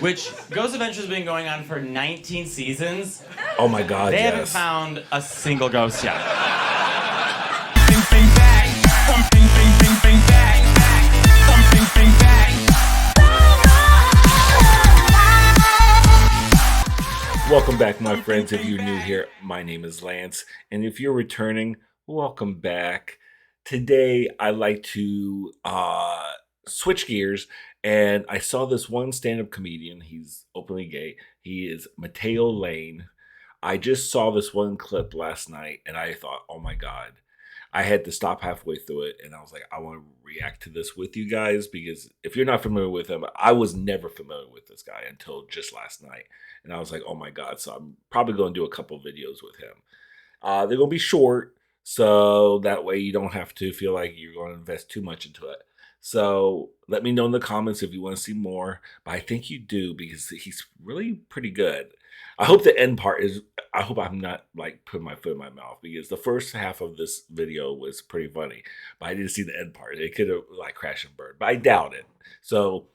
which Ghost Adventures has been going on for 19 seasons. Oh my God, They yes. haven't found a single ghost yet. Welcome back, my friends. If you're new here, my name is Lance. And if you're returning, welcome back. Today, I like to switch gears. And I saw this one stand-up comedian. He's openly gay. He is Matteo Lane. I just saw this one clip last night, and I thought, oh my God. I had to stop halfway through it, and I was like, I want to react to this with you guys, because if you're not familiar with him, I was never familiar with this guy until just last night. And I was like, oh my God. So I'm probably going to do a couple videos with him. They're going to be short, so that way you don't have to feel like you're going to invest too much into it. So let me know in the comments if you want to see more. But I think you do, because he's really pretty good. I hope the end part is, I hope I'm not like putting my foot in my mouth, because the first half of this video was pretty funny, but I didn't see the end part. It could have like crashed and burned, but I doubt it. So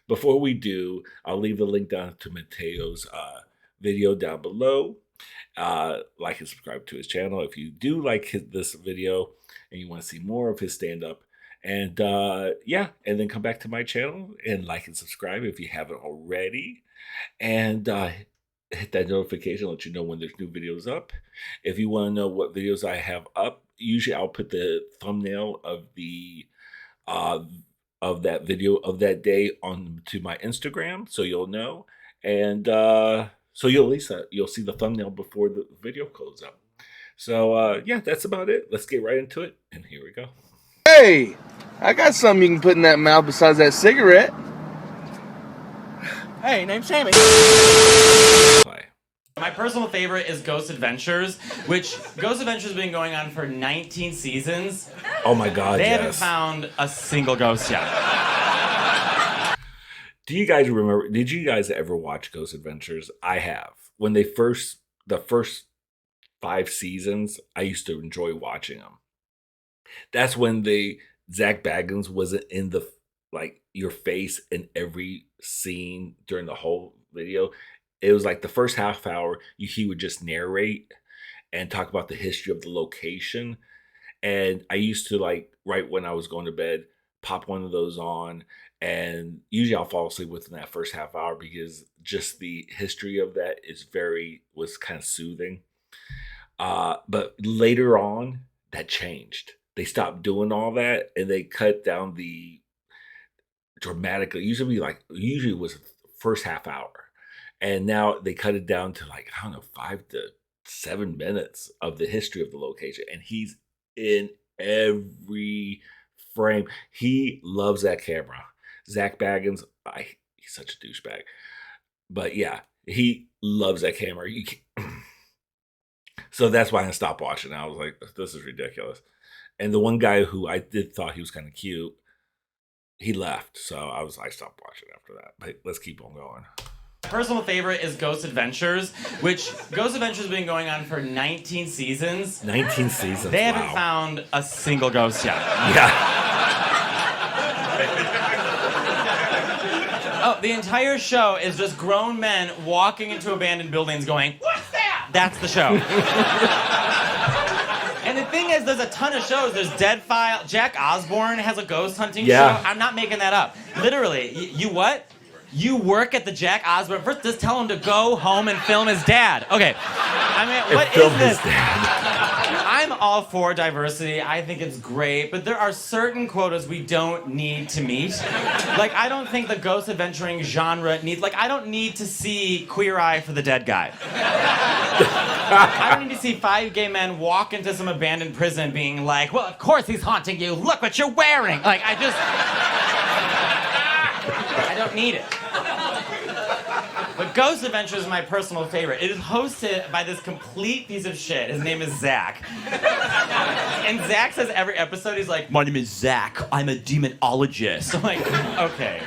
before we do, I'll leave the link down to Mateo's video down below. Like and subscribe to his channel if you do like this video and you want to see more of his stand-up. And yeah, and then come back to my channel and like and subscribe if you haven't already. And hit that notification, let you know when there's new videos up. If you want to know what videos I have up, usually I'll put the thumbnail of the of that video of that day onto my Instagram, so you'll know. And so you'll at least you'll see the thumbnail before the video goes up. So yeah, that's about it. Let's get right into it, and here we go. Hey, I got something you can put in that mouth besides that cigarette. Hey, name's Sammy. My personal favorite is Ghost Adventures, which Ghost Adventures has been going on for 19 seasons. Oh my God, They yes. haven't found a single ghost yet. Do you guys remember, did you guys ever watch Ghost Adventures? I have. When the first 5 seasons, I used to enjoy watching them. That's when Zach Baggins wasn't in the, like, your face in every scene during the whole video. It was like the first half hour, he would just narrate and talk about the history of the location. And I used to, like, right when I was going to bed, pop one of those on. And usually I'll fall asleep within that first half hour, because just the history of that was kind of soothing. But later on, that changed. They stopped doing all that, and they cut down the dramatically. Usually it was first half hour. And now they cut it down to, like, I don't know, 5 to 7 minutes of the history of the location. And he's in every frame. He loves that camera. Zach Baggins, he's such a douchebag. But yeah, he loves that camera. So that's why I stopped watching. I was like, this is ridiculous. And the one guy who I thought he was kind of cute, he left. So I stopped watching after that. But let's keep on going. Personal favorite is Ghost Adventures, which Ghost Adventures has been going on for 19 seasons. 19 seasons. They haven't found a single ghost yet. Yeah. Oh, the entire show is just grown men walking into abandoned buildings going, "What's that?" That's the show. And the thing is, there's a ton of shows. There's Dead File. Jack Osborne has a ghost hunting show. I'm not making that up. Literally, you what? You work at the Jack Osborne. First, just tell him to go home and film his dad. Okay. I mean, what is this? I'm all for diversity. I think it's great. But there are certain quotas we don't need to meet. Like, I don't think the ghost adventuring genre needs... Like, I don't need to see Queer Eye for the Dead Guy. I don't need to see 5 gay men walk into some abandoned prison being like, well, of course he's haunting you. Look what you're wearing. Like, I don't need it. But Ghost Adventures is my personal favorite. It is hosted by this complete piece of shit. His name is Zach. And Zach says every episode, he's like, my name is Zach. I'm a demonologist. I'm like, okay.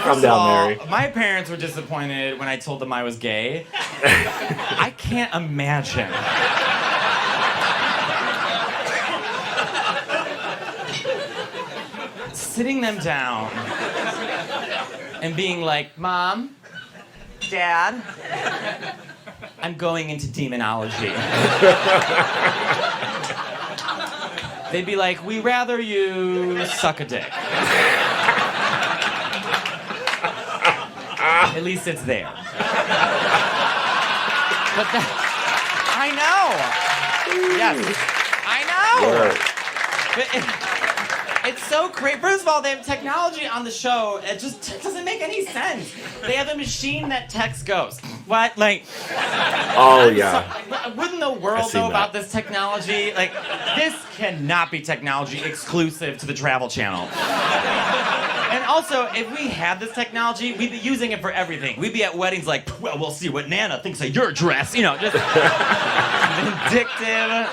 Calm down, Mary. My parents were disappointed when I told them I was gay. I can't imagine. Sitting them down and being like, Mom, Dad, I'm going into demonology. They'd be like, we rather you suck a dick. At least it's there. But I know. Yes, I know. Word. But it's so great. First of all, they have technology on the show. It just doesn't make any sense. They have a machine that texts ghosts. What? Like... Oh, yeah. So, wouldn't the world know about this technology? Like, this cannot be technology exclusive to the Travel Channel. And also, if we had this technology, we'd be using it for everything. We'd be at weddings like, well, we'll see what Nana thinks of your dress. You know, just vindictive.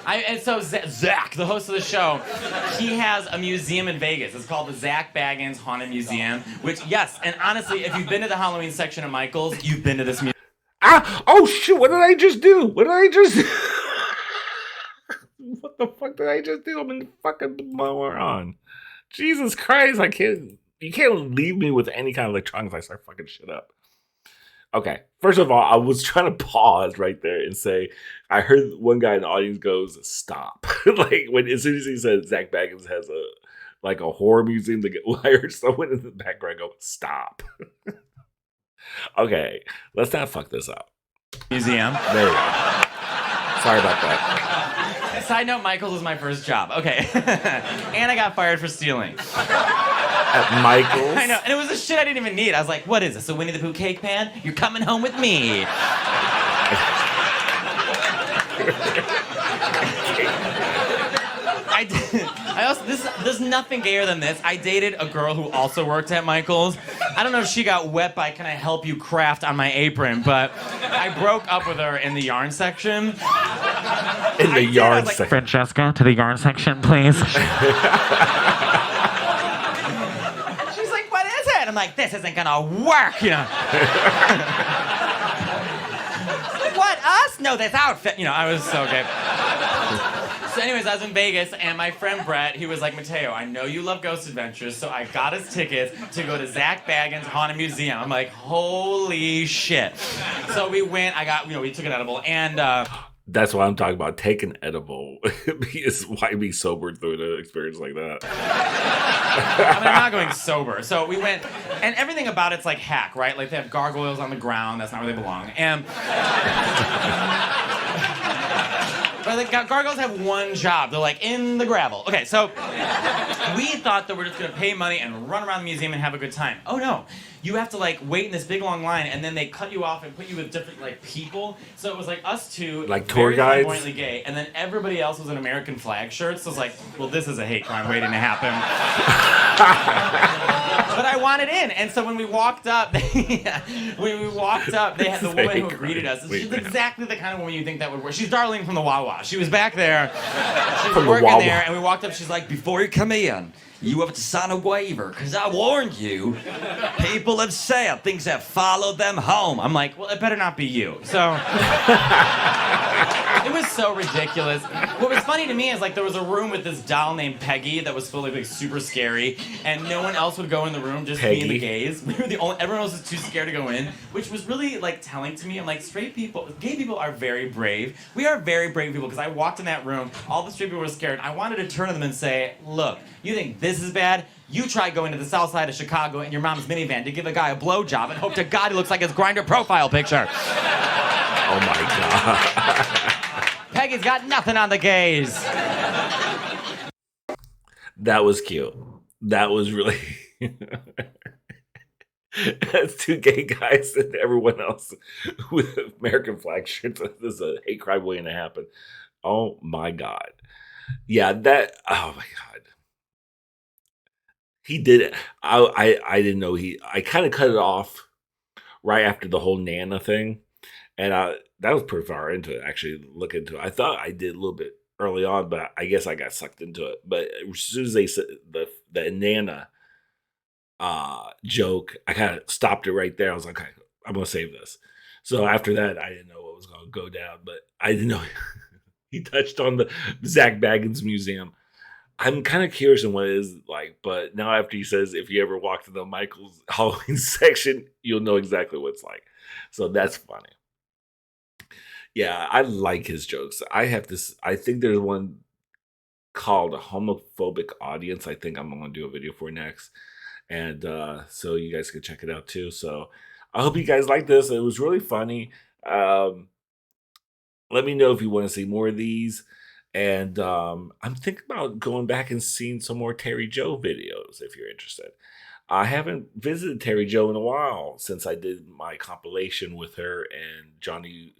And so Zach, the host of the show, he has a museum in Vegas. It's called the Zach Baggins Haunted Museum, which, yes, and honestly, if you've been to the Halloween section of Michael's, you've been to this museum. Oh, shoot, what did I just do? What the fuck did I just do? I'm in the fucking moron. Jesus Christ, you can't leave me with any kind of electronics. I start fucking shit up. Okay, first of all, I was trying to pause right there and say, I heard one guy in the audience goes, stop. Like, as soon as he said Zach Baggins has a horror museum, I heard someone in the background go, stop. Okay, let's not fuck this up. Museum. There you go. Sorry about that. Side note, Michael's was my first job. Okay. And I got fired for stealing. At Michael's? I know, and it was a shit I didn't even need. I was like, what is this, a Winnie the Pooh cake pan? You're coming home with me. There's nothing gayer than this. I dated a girl who also worked at Michael's. I don't know if she got wet by "can I help you craft" on my apron, but I broke up with her in the yarn section. In the yarn section. Francesca, to the yarn section, please. She's like, what is it? I'm like, this isn't gonna work, you know. What, us? No, this outfit. You know, I was so gay. So anyways, I was in Vegas, and my friend Brett, he was like, Matteo, I know you love Ghost Adventures, so I got us tickets to go to Zach Baggins Haunted Museum. I'm like, holy shit. So we went, we took an edible, and... That's what I'm talking about. Take an edible. Why be sober through an experience like that? I mean, I'm not going sober. So we went, and everything about it's like hack, right? Like they have gargoyles on the ground. That's not where they belong. And... But the gargoyles have one job. They're like in the gravel. Okay, so we thought that we're just gonna pay money and run around the museum and have a good time. Oh no, you have to like wait in this big long line, and then they cut you off and put you with different like people. So it was like us two, like tour guides, flamboyantly gay, and then everybody else was in American flag shirts. So it's like, well, this is a hate crime waiting to happen. But I wanted in, and so when we walked up, they had the woman who greeted us. She's exactly the kind of woman you think that would work. She's Darlene from the Wawa. She was back there. She was working there, and we walked up. She's like, before you come in, you have to sign a waiver, because I warned you. People have said things have followed them home. I'm like, well, it better not be you. So it was so ridiculous. What was funny to me is like there was a room with this doll named Peggy that was supposed to be super scary, and no one else would go in the room, just me and the gays. We were the only. Everyone else was too scared to go in, which was really like telling to me. I'm like, gay people are very brave. We are very brave people, because I walked in that room, all the straight people were scared. I wanted to turn to them and say, look, you think this is bad? You try going to the south side of Chicago in your mom's minivan to give a guy a blowjob and hope to God he looks like his Grindr profile picture. Oh my God. Peggy's got nothing on the gays. That was cute. That was really... That's two gay guys and everyone else with American flag shirts. This is a hate crime waiting to happen. Oh my God. Yeah, oh my God. He did it. I didn't know I kind of cut it off right after the whole Nana thing. And that was pretty far into it, actually, look into it. I thought I did a little bit early on, but I guess I got sucked into it. But as soon as they said the Nana joke, I kind of stopped it right there. I was like, okay, I'm going to save this. So after that, I didn't know what was going to go down, but I didn't know he touched on the Zach Baggins Museum. I'm kind of curious on what it is like, but now after he says if you ever walk to the Michael's Halloween section, you'll know exactly what it's like. So that's funny. Yeah, I like his jokes. I think there's one called a homophobic audience. I think I'm gonna do a video for next. And so you guys can check it out too. So I hope you guys like this. It was really funny. Um, let me know if you want to see more of these. And I'm thinking about going back and seeing some more Terry Joe videos if you're interested. I haven't visited Terry Joe in a while since I did my compilation with her and Johnny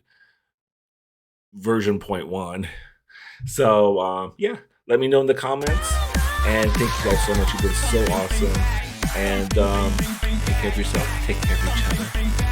version point one. So yeah, let me know in the comments. And thank you guys so much. You've been so awesome. And take care of yourself. Take care of each other.